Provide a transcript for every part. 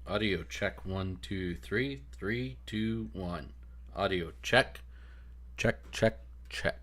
Audio check 1 2 3 3 2 1. Audio check. Check, check, check.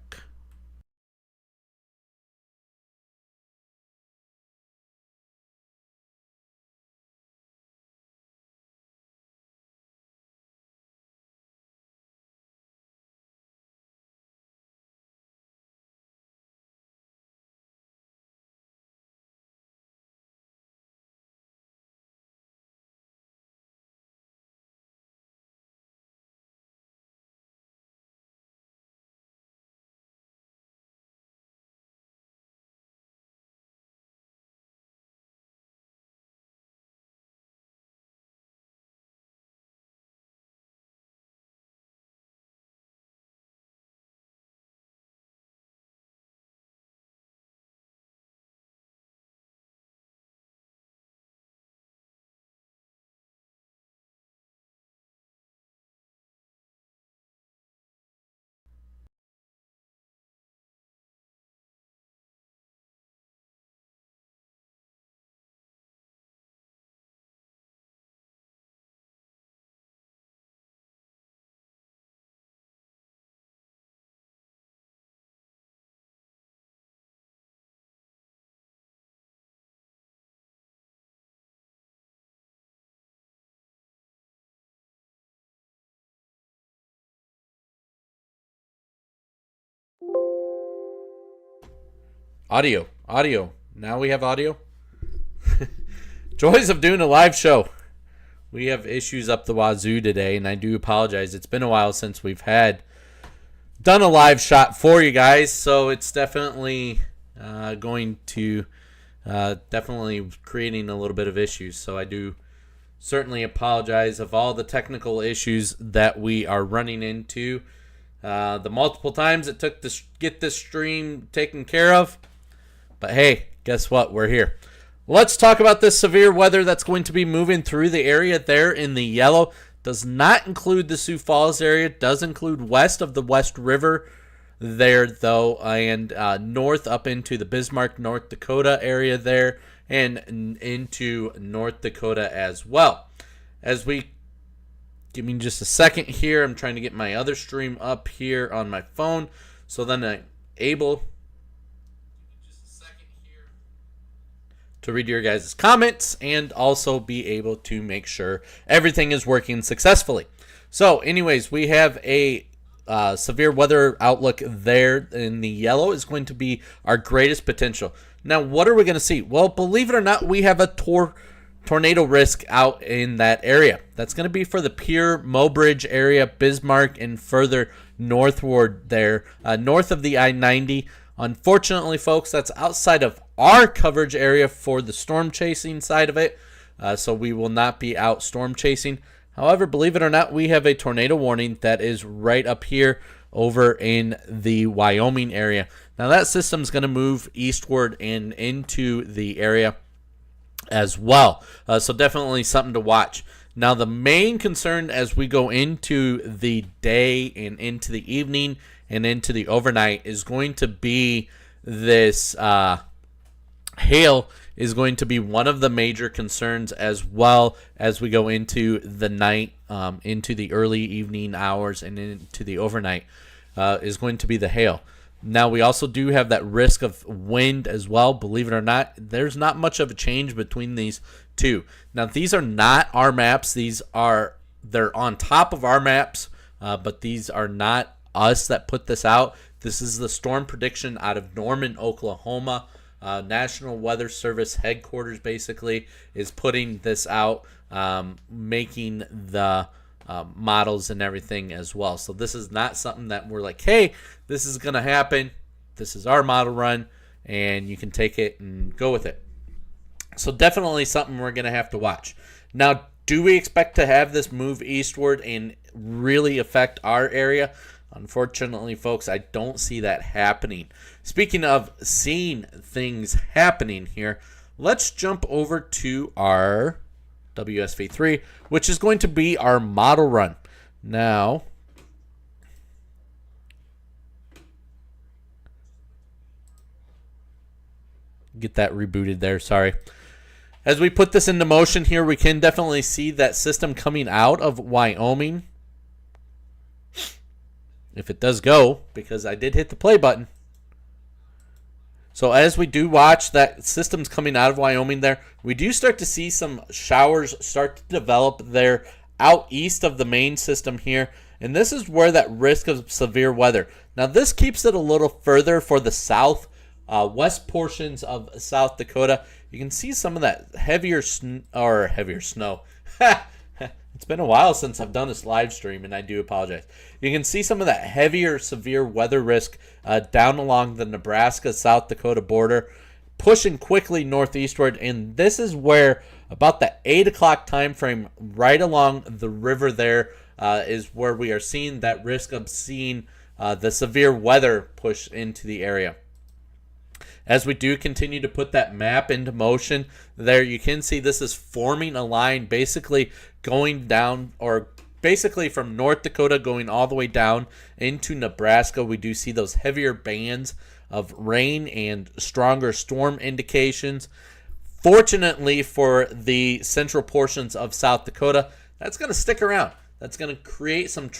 Audio. Now we have audio. Joys of doing a live show. We have issues up the wazoo today, and I do apologize. It's been a while since we've done a live shot for you guys, so it's definitely going to definitely creating a little bit of issues. So I do certainly apologize of all the technical issues that we are running into. The multiple times it took to get this stream taken care of. But hey, guess what? We're here. Let's talk about this severe weather that's going to be moving through the area there in the yellow. Does not include the Sioux Falls area. Does include west of the West River there, though, and north up into the Bismarck, North Dakota area there, and into North Dakota as well. As we give me just a second here, I'm trying to get my other stream up here on my phone, so then I'm able to read your guys' comments and also be able to make sure everything is working successfully. So anyways, we have a severe weather outlook there in the yellow is going to be our greatest potential. Now, what are we going to see? Well, believe it or not, we have a tornado risk out in that area. That's going to be for the Pierre, Mobridge area, Bismarck, and further northward there, north of the I-90. Unfortunately, folks, that's outside of our coverage area for the storm chasing side of it, so we will not be out storm chasing. However, believe it or not, we have a tornado warning that is right up here over in the Wyoming area. Now, that system is going to move eastward and into the area as well, so definitely something to watch. Now, the main concern as we go into the day and into the evening and into the overnight is going to be this hail is going to be one of the major concerns, as well as we go into the night, into the early evening hours and into the overnight, is going to be the hail. Now, we also do have that risk of wind as well. Believe it or not, there's not much of a change between these two. Now, these are not our maps. They're on top of our maps, but these are not us that put this out. This is the storm prediction out of Norman, Oklahoma. National Weather Service headquarters basically is putting this out, making the models and everything as well. So this is not something that we're like, hey, this is going to happen. This is our model run, and you can take it and go with it. So definitely something we're going to have to watch. Now, do we expect to have this move eastward and really affect our area? Unfortunately, folks, I don't see that happening. Speaking of seeing things happening here, let's jump over to our WSV3, which is going to be our model run. Now, get that rebooted there, sorry. As we put this into motion here, we can definitely see that system coming out of Wyoming. If it does go, because I did hit the play button. So as we do watch that system's coming out of Wyoming there, we do start to see some showers start to develop there out east of the main system here. And this is where that risk of severe weather. Now this keeps it a little further for the south west portions of South Dakota. You can see some of that heavier snow. It's been a while since I've done this live stream, and I do apologize. You can see some of that heavier severe weather risk down along the Nebraska-South Dakota border, pushing quickly northeastward, and this is where about the 8 o'clock time frame right along the river there is where we are seeing that risk of seeing the severe weather push into the area. As we do continue to put that map into motion there, you can see this is forming a line basically going down, or basically from North Dakota going all the way down into Nebraska. We do see those heavier bands of rain and stronger storm indications. Fortunately for the central portions of South Dakota, that's going to stick around. That's going to create some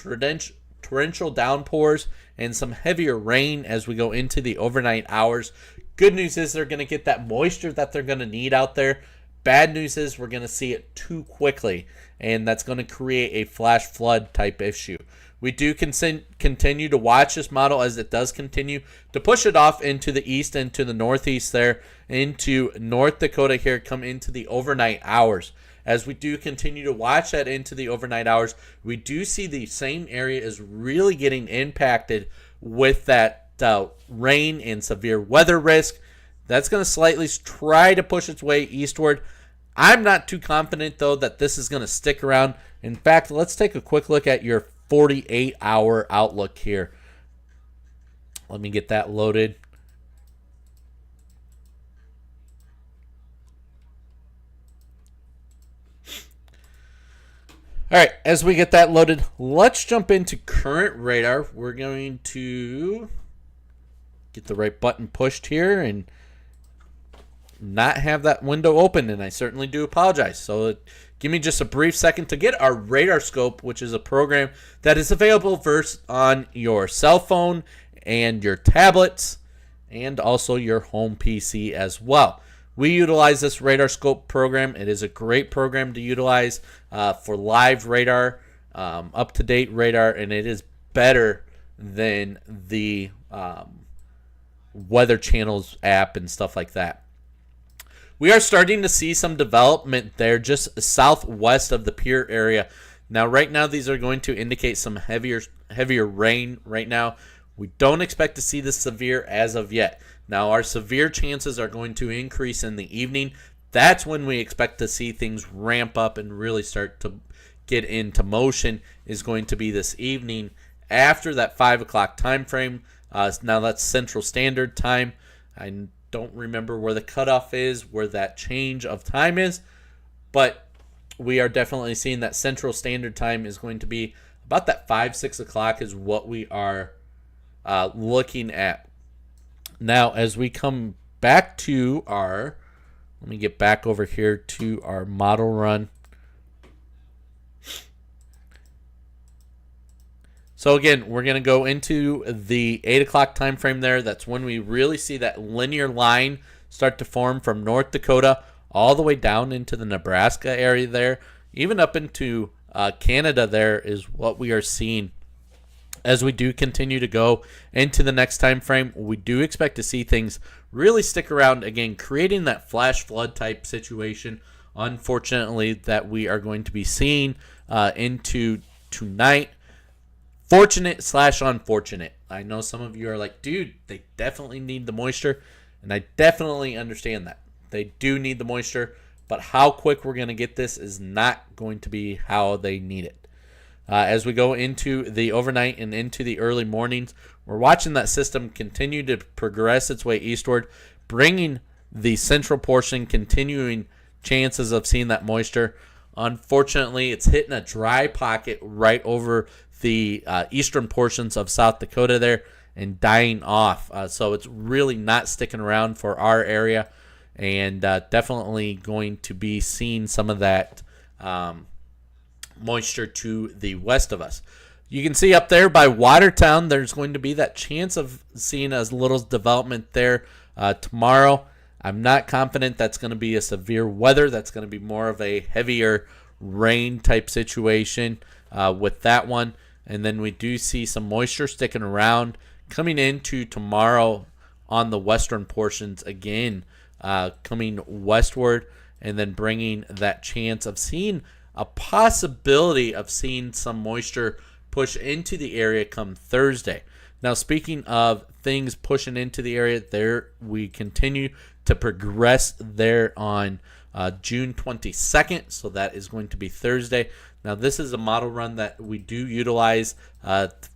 torrential downpours and some heavier rain as we go into the overnight hours. Good news is they're going to get that moisture that they're going to need out there. Bad news is we're going to see it too quickly, and that's going to create a flash flood type issue. We do continue to watch this model as it does continue to push it off into the east and to the northeast there, into North Dakota here, come into the overnight hours. As we do continue to watch that into the overnight hours, we do see the same area is really getting impacted with that rain and severe weather risk. That's going to slightly try to push its way eastward. I'm not too confident, though, that this is going to stick around. In fact, let's take a quick look at your 48-hour outlook here. Let me get that loaded. All right, as we get that loaded, let's jump into current radar. We're going to get the right button pushed here and not have that window open, and I certainly do apologize. So give me just a brief second to get our Radar Scope, which is a program that is available first on your cell phone and your tablets and also your home PC as well. We utilize this Radar Scope program. It is a great program to utilize for live radar, up-to-date radar, and it is better than the Weather Channel's app and stuff like that. We are starting to see some development there just southwest of the Pierre area. Now, right now, these are going to indicate some heavier rain right now. We don't expect to see this severe as of yet. Now, our severe chances are going to increase in the evening. That's when we expect to see things ramp up and really start to get into motion, is going to be this evening after that 5 o'clock time frame. Now, that's Central Standard Time. I don't remember where the cutoff is, where that change of time is, but we are definitely seeing that Central Standard Time is going to be about that 5-6 o'clock is what we are looking at. Now, as we come back to our, let me get back over here to our model run. So again, we're going to go into the 8 o'clock time frame there. That's when we really see that linear line start to form from North Dakota all the way down into the Nebraska area there. Even up into Canada there is what we are seeing. As we do continue to go into the next time frame, we do expect to see things really stick around again, creating that flash flood type situation, unfortunately, that we are going to be seeing into tonight. Fortunate/unfortunate. I know some of you are like, dude, they definitely need the moisture, and I definitely understand that. They do need the moisture, but how quick we're going to get this is not going to be how they need it. As we go into the overnight and into the early mornings, we're watching that system continue to progress its way eastward, bringing the central portion, continuing chances of seeing that moisture. Unfortunately, it's hitting a dry pocket right over the eastern portions of South Dakota there and dying off. So it's really not sticking around for our area. and definitely going to be seeing some of that moisture to the west of us. You can see up there by Watertown, there's going to be that chance of seeing a little development there tomorrow. I'm not confident that's going to be a severe weather. That's going to be more of a heavier rain type situation with that one. And then we do see some moisture sticking around coming into tomorrow on the western portions again, coming westward, and then bringing that chance of seeing a possibility of seeing some moisture push into the area come Thursday. Now, speaking of things pushing into the area, there we continue to progress there on June 22nd, so that is going to be Thursday. Now, this is a model run that we do utilize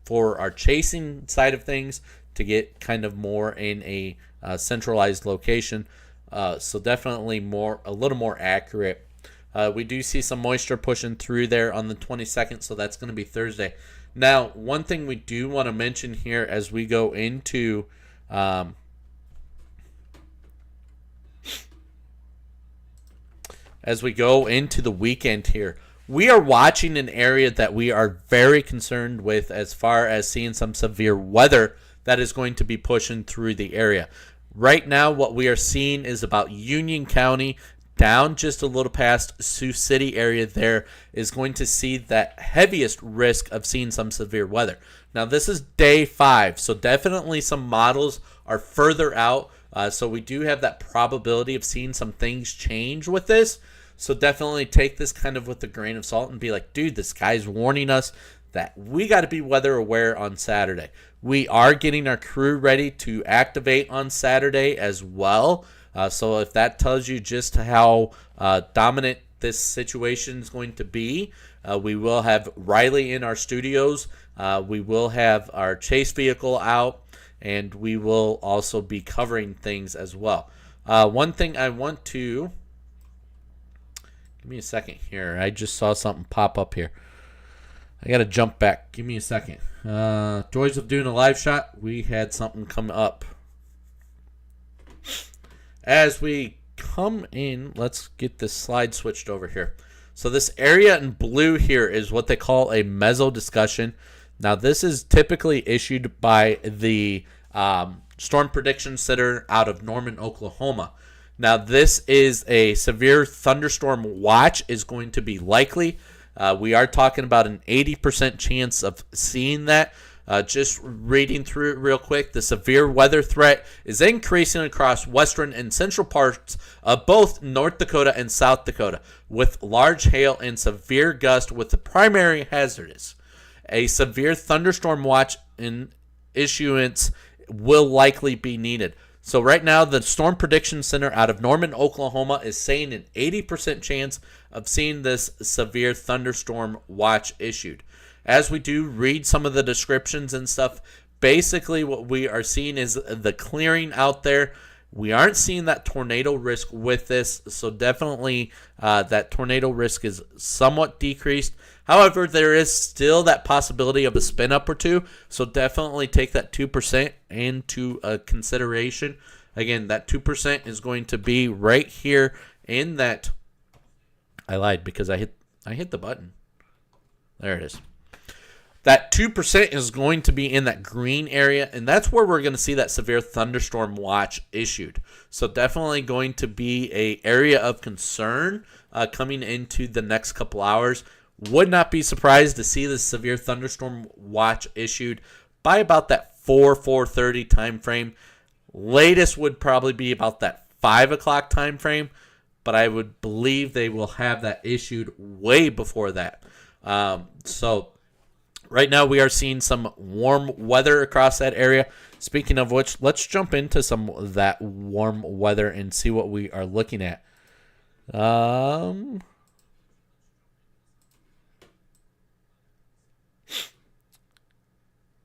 for our chasing side of things to get kind of more in a centralized location. So definitely a little more accurate. We do see some moisture pushing through there on the 22nd, so that's going to be Thursday. Now, one thing we do want to mention here as we go into the weekend here, we are watching an area that we are very concerned with as far as seeing some severe weather that is going to be pushing through the area. Right now, what we are seeing is about Union County down just a little past Sioux City area there is going to see that heaviest risk of seeing some severe weather. Now, this is day 5, so definitely some models are further out. So we do have that probability of seeing some things change with this. So definitely take this kind of with a grain of salt and be like, dude, this guy's warning us that we got to be weather aware on Saturday. We are getting our crew ready to activate on Saturday as well. So if that tells you just how dominant this situation is going to be, we will have Riley in our studios. We will have our chase vehicle out, and we will also be covering things as well. One thing I want to... Give me a second here. I just saw something pop up here. I got to jump back. Give me a second. Joys of doing a live shot. We had something come up. As we come in, let's get this slide switched over here. So this area in blue here is what they call a meso discussion. Now, this is typically issued by the Storm Prediction Center out of Norman, Oklahoma. Now, this is a severe thunderstorm watch is going to be likely. We are talking about an 80% chance of seeing that. Just reading through it real quick, the severe weather threat is increasing across western and central parts of both North Dakota and South Dakota, with large hail and severe gust with the primary hazardous. A severe thunderstorm watch in issuance will likely be needed. So right now, the Storm Prediction Center out of Norman, Oklahoma is saying an 80% chance of seeing this severe thunderstorm watch issued. As we do read some of the descriptions and stuff, basically what we are seeing is the clearing out there. We aren't seeing that tornado risk with this, so definitely that tornado risk is somewhat decreased. However, there is still that possibility of a spin up or two, so definitely take that 2% into consideration. Again, that 2% is going to be right here in that. I lied because I hit the button. There it is. That 2% is going to be in that green area, and that's where we're going to see that severe thunderstorm watch issued. So definitely going to be an area of concern coming into the next couple hours. Would not be surprised to see the severe thunderstorm watch issued by about that 4:30 time frame. Latest would probably be about that 5 o'clock time frame, but I would believe they will have that issued way before that. So right now we are seeing some warm weather across that area. Speaking of which, let's jump into some of that warm weather and see what we are looking at.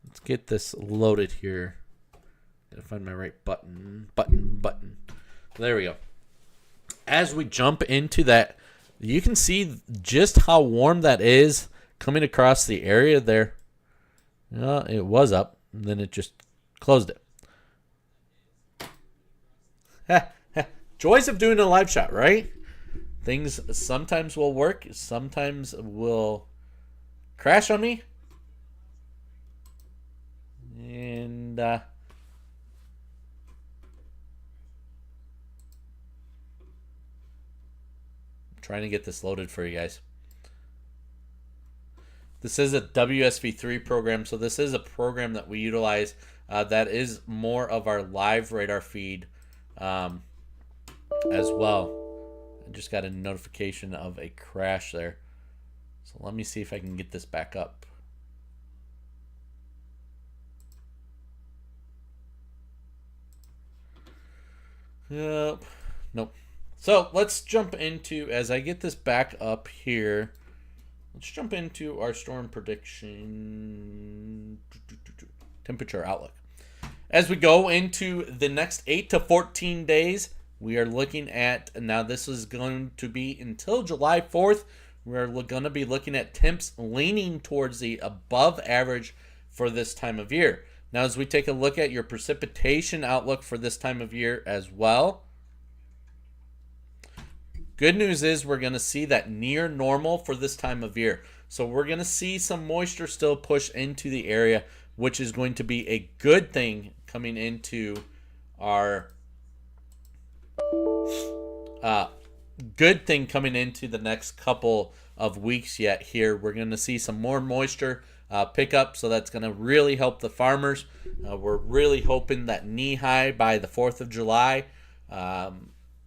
Let's get this loaded here. Gotta find my right button. There we go. As we jump into that, you can see just how warm that is coming across the area there. It was up, and then it just closed it. Joys of doing a live shot, right? Things sometimes will work, sometimes will crash on me. And trying to get this loaded for you guys. This is a WSV3 program, so this is a program that we utilize that is more of our live radar feed as well. I just got a notification of a crash there. So let me see if I can get this back up. Yep. Nope. So let's jump into, as I get this back up here, let's jump into our storm prediction temperature outlook. As we go into the next 8 to 14 days, we are looking at, now this is going to be until July 4th, we're going to be looking at temps leaning towards the above average for this time of year. Now, as we take a look at your precipitation outlook for this time of year as well, good news is we're going to see that near normal for this time of year. So we're going to see some moisture still push into the area, which is going to be a good thing coming into our the next couple of weeks yet here. We're going to see some more moisture pick up, so that's going to really help the farmers. We're really hoping that knee high by the 4th of July.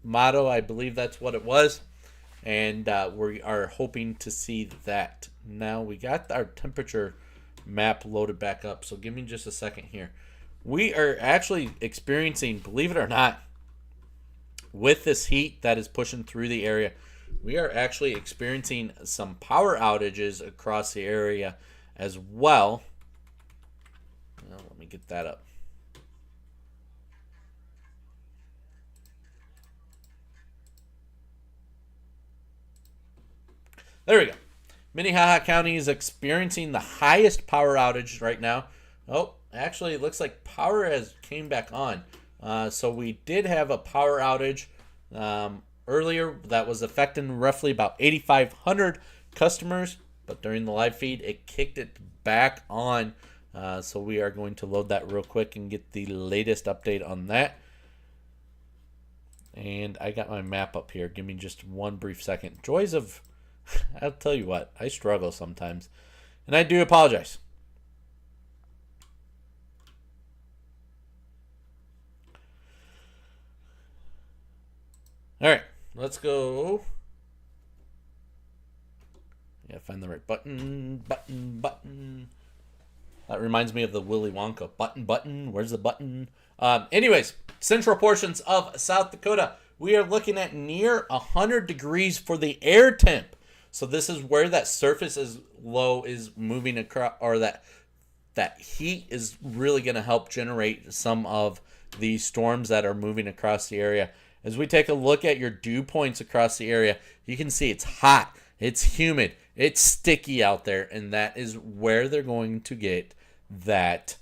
Motto, I believe that's what it was. And we are hoping to see that. Now we got our temperature map loaded back up, so give me just a second here. We are actually experiencing, believe it or not, with this heat that is pushing through the area, we are actually experiencing some power outages across the area as well. Well, let me get that up. There we go. Minnehaha County is experiencing the highest power outage right now. Oh, actually, it looks like power has came back on. So we did have a power outage earlier that was affecting roughly about 8,500 customers. But during the live feed, it kicked it back on. So we are going to load that real quick and get the latest update on that. And I got my map up here. Give me just one brief second. Joys of... I'll tell you what, I struggle sometimes. And I do apologize. All right, let's go. Yeah, find the right button. That reminds me of the Willy Wonka. Button. Where's the button? Anyways, central portions of South Dakota, we are looking at near 100 degrees for the air temp. So this is where that surface is low is moving across, or that heat is really going to help generate some of the storms that are moving across the area. As we take a look at your dew points across the area, you can see it's hot, it's humid, it's sticky out there, and that is where they're going to get that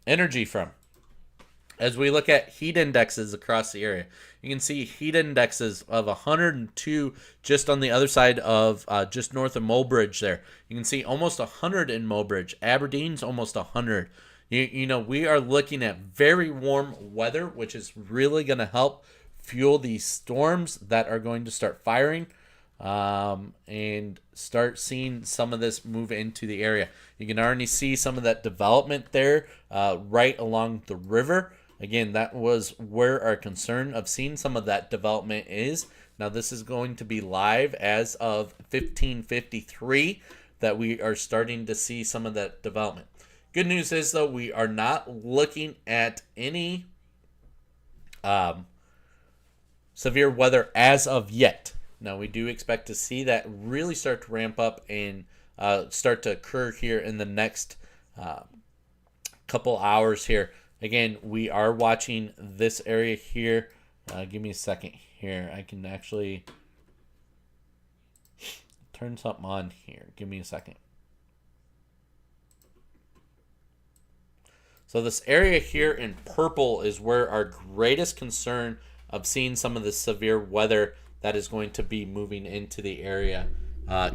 energy from. As we look at heat indexes across the area, you can see heat indexes of 102 just on the other side of just north of Mobridge there. You can see almost 100 in Mobridge. Aberdeen's almost 100. You know, we are looking at very warm weather, which is really going to help fuel these storms that are going to start firing and start seeing some of this move into the area. You can already see some of that development there right along the river. Again, that was where our concern of seeing some of that development is. Now, this is going to be live as of 15:53 that we are starting to see some of that development. Good news is, though, we are not looking at any severe weather as of yet. Now, we do expect to see that really start to ramp up and start to occur here in the next couple hours here. Again, we are watching this area here. Give me a second here. I can actually turn something on here. Give me a second. So this area here in purple is where our greatest concern of seeing some of the severe weather that is going to be moving into the area,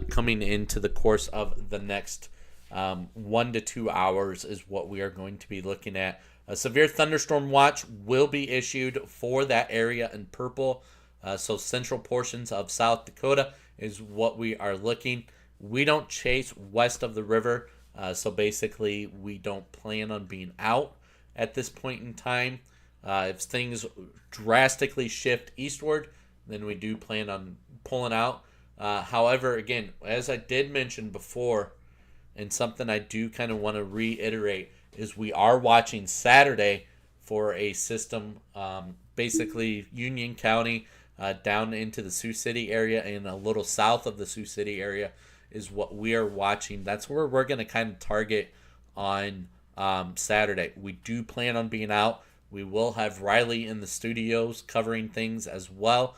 coming into the course of the next 1 to 2 hours is what we are going to be looking at. A severe thunderstorm watch will be issued for that area in purple. So central portions of South Dakota is what we are looking. We don't chase west of the river. So basically, we don't plan on being out at this point in time. If things drastically shift eastward, then we do plan on pulling out. However, again, as I did mention before, and something I do kind of want to reiterate, is we are watching Saturday for a system, basically Union County down into the Sioux City area and a little south of the Sioux City area is what we are watching. That's where we're going to kind of target on Saturday. We do plan on being out. We will have Riley in the studios covering things as well.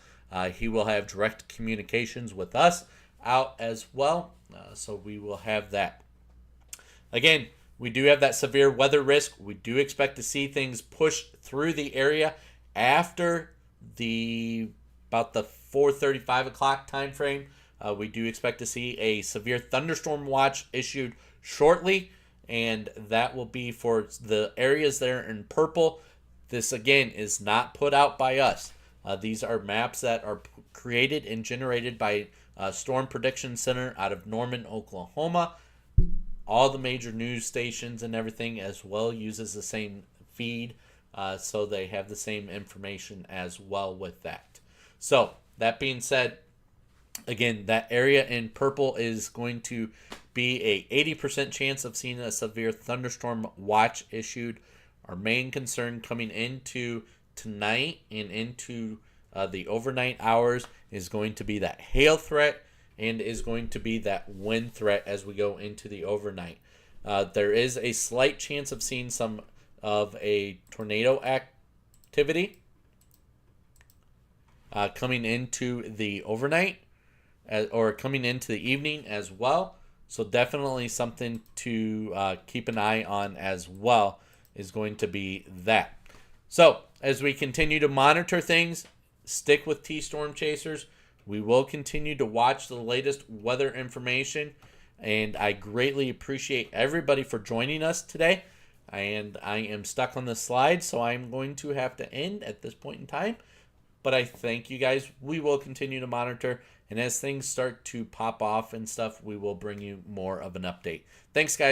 He will have direct communications with us out as well. So we will have that. Again, we do have that severe weather risk. We do expect to see things push through the area after about the 4:30, 5 o'clock time frame. We do expect to see a severe thunderstorm watch issued shortly, and that will be for the areas there in purple. This, again, is not put out by us. These are maps that are created and generated by Storm Prediction Center out of Norman, Oklahoma. All the major news stations and everything as well uses the same feed, so they have the same information as well with that. So, that being said, again, that area in purple is going to be a 80% chance of seeing a severe thunderstorm watch issued. Our main concern coming into tonight and into the overnight hours is going to be that hail threat and is going to be that wind threat as we go into the overnight. There is a slight chance of seeing some of a tornado activity coming into the overnight or coming into the evening as well. So definitely something to keep an eye on as well is going to be that. So as we continue to monitor things, stick with T-Storm Chasers. We will continue to watch the latest weather information, and I greatly appreciate everybody for joining us today. And I am stuck on the slide, so I'm going to have to end at this point in time. But I thank you guys. We will continue to monitor, and as things start to pop off and stuff, we will bring you more of an update. Thanks, guys.